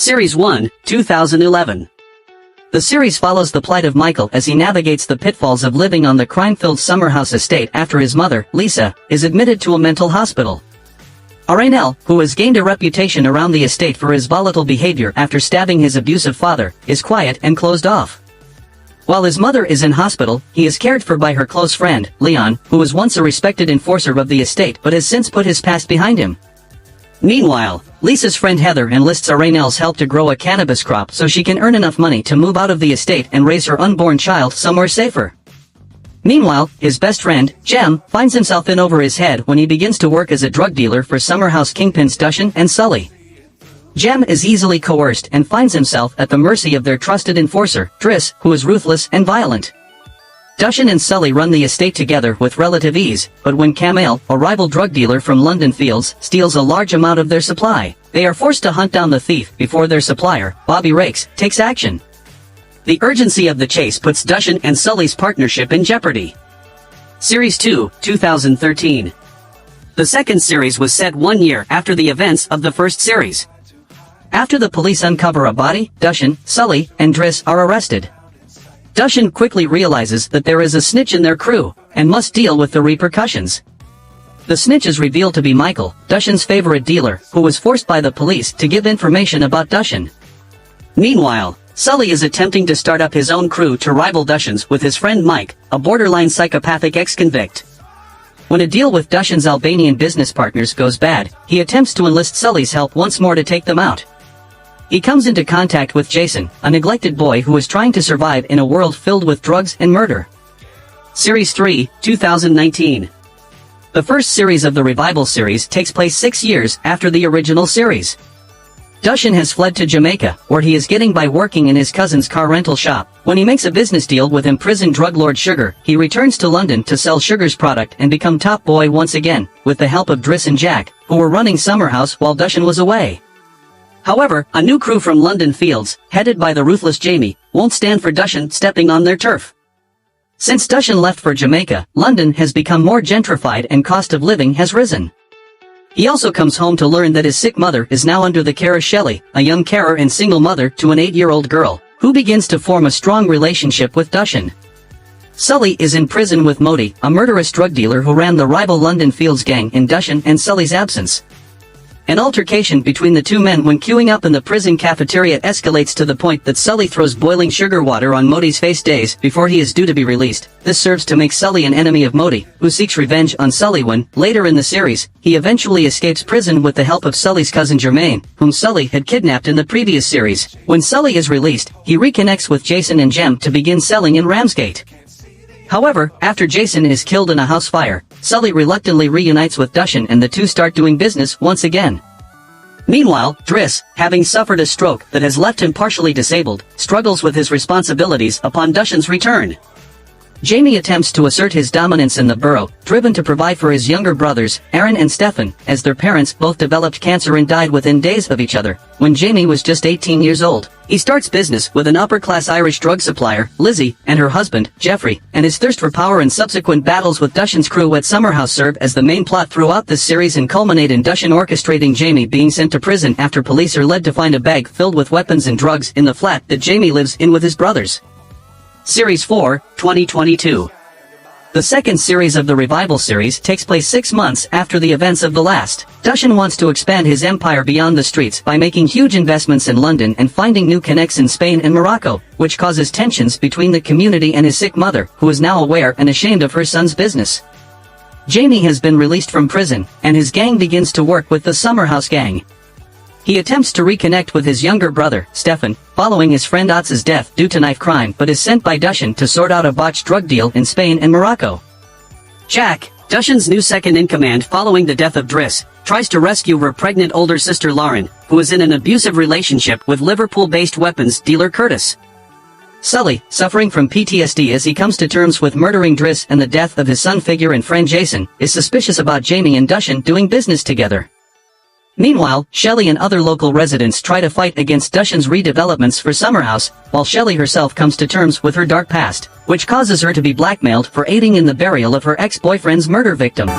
Series 1, 2011. The series follows the plight of Michael as he navigates the pitfalls of living on the crime-filled Summerhouse estate after his mother, Lisa, is admitted to a mental hospital. Aranel, who has gained a reputation around the estate for his volatile behavior after stabbing his abusive father, is quiet and closed off. While his mother is in hospital, he is cared for by her close friend, Leon, who was once a respected enforcer of the estate but has since put his past behind him. Meanwhile, Lisa's friend Heather enlists Aranel's help to grow a cannabis crop so she can earn enough money to move out of the estate and raise her unborn child somewhere safer. Meanwhile, his best friend, Jem, finds himself in over his head when he begins to work as a drug dealer for Summerhouse kingpins Dushane and Sully. Jem is easily coerced and finds himself at the mercy of their trusted enforcer, Driss, who is ruthless and violent. Dushane and Sully run the estate together with relative ease, but when Camille, a rival drug dealer from London Fields, steals a large amount of their supply, they are forced to hunt down the thief before their supplier, Bobby Rakes, takes action. The urgency of the chase puts Dushane and Sully's partnership in jeopardy. Series 2, 2013. The second series was set 1 year after the events of the first series. After the police uncover a body, Dushane, Sully, and Driss are arrested. Dushane quickly realizes that there is a snitch in their crew, and must deal with the repercussions. The snitch is revealed to be Michael, Dushane's favorite dealer, who was forced by the police to give information about Dushane. Meanwhile, Sully is attempting to start up his own crew to rival Dushane's with his friend Mike, a borderline psychopathic ex-convict. When a deal with Dushane's Albanian business partners goes bad, he attempts to enlist Sully's help once more to take them out. He comes into contact with Jason, a neglected boy who is trying to survive in a world filled with drugs and murder. Series 3, 2019. The first series of the Revival series takes place 6 years after the original series. Dushane has fled to Jamaica, where he is getting by working in his cousin's car rental shop. When he makes a business deal with imprisoned drug lord Sugar, he returns to London to sell Sugar's product and become top boy once again, with the help of Driss and Jack, who were running Summerhouse while Dushane was away. However, a new crew from London Fields, headed by the ruthless Jamie, won't stand for Dushane stepping on their turf. Since Dushane left for Jamaica, London has become more gentrified and cost of living has risen. He also comes home to learn that his sick mother is now under the care of Shelley, a young carer and single mother to an 8-year-old girl, who begins to form a strong relationship with Dushane. Sully is in prison with Modi, a murderous drug dealer who ran the rival London Fields gang in Dushane and Sully's absence. An altercation between the two men when queuing up in the prison cafeteria escalates to the point that Sully throws boiling sugar water on Modi's face days before he is due to be released. This serves to make Sully an enemy of Modi, who seeks revenge on Sully when, later in the series, he eventually escapes prison with the help of Sully's cousin Jermaine, whom Sully had kidnapped in the previous series. When Sully is released, he reconnects with Jason and Jem to begin selling in Ramsgate. However, after Jason is killed in a house fire, Sully reluctantly reunites with Dushane and the two start doing business once again. Meanwhile, Driss, having suffered a stroke that has left him partially disabled, struggles with his responsibilities upon Dushane's return. Jamie attempts to assert his dominance in the borough, driven to provide for his younger brothers, Aaron and Stefan, as their parents both developed cancer and died within days of each other, when Jamie was just 18 years old. He starts business with an upper-class Irish drug supplier, Lizzie, and her husband, Jeffrey, and his thirst for power and subsequent battles with Dushane's crew at Summerhouse serve as the main plot throughout this series and culminate in Dushane orchestrating Jamie being sent to prison after police are led to find a bag filled with weapons and drugs in the flat that Jamie lives in with his brothers. Series 4, 2022. The second series of the Revival series takes place 6 months after the events of the last. Dushane wants to expand his empire beyond the streets by making huge investments in London and finding new connects in Spain and Morocco, which causes tensions between the community and his sick mother, who is now aware and ashamed of her son's business. Jamie has been released from prison, and his gang begins to work with the Summerhouse gang. He attempts to reconnect with his younger brother, Stefan, following his friend Otz's death due to knife crime but is sent by Dushane to sort out a botched drug deal in Spain and Morocco. Jack, Dushane's new second-in-command following the death of Driss, tries to rescue her pregnant older sister Lauren, who is in an abusive relationship with Liverpool-based weapons dealer Curtis. Sully, suffering from PTSD as he comes to terms with murdering Driss and the death of his son figure and friend Jason, is suspicious about Jamie and Dushane doing business together. Meanwhile, Shelley and other local residents try to fight against Dushane's redevelopments for Summerhouse, while Shelley herself comes to terms with her dark past, which causes her to be blackmailed for aiding in the burial of her ex-boyfriend's murder victim.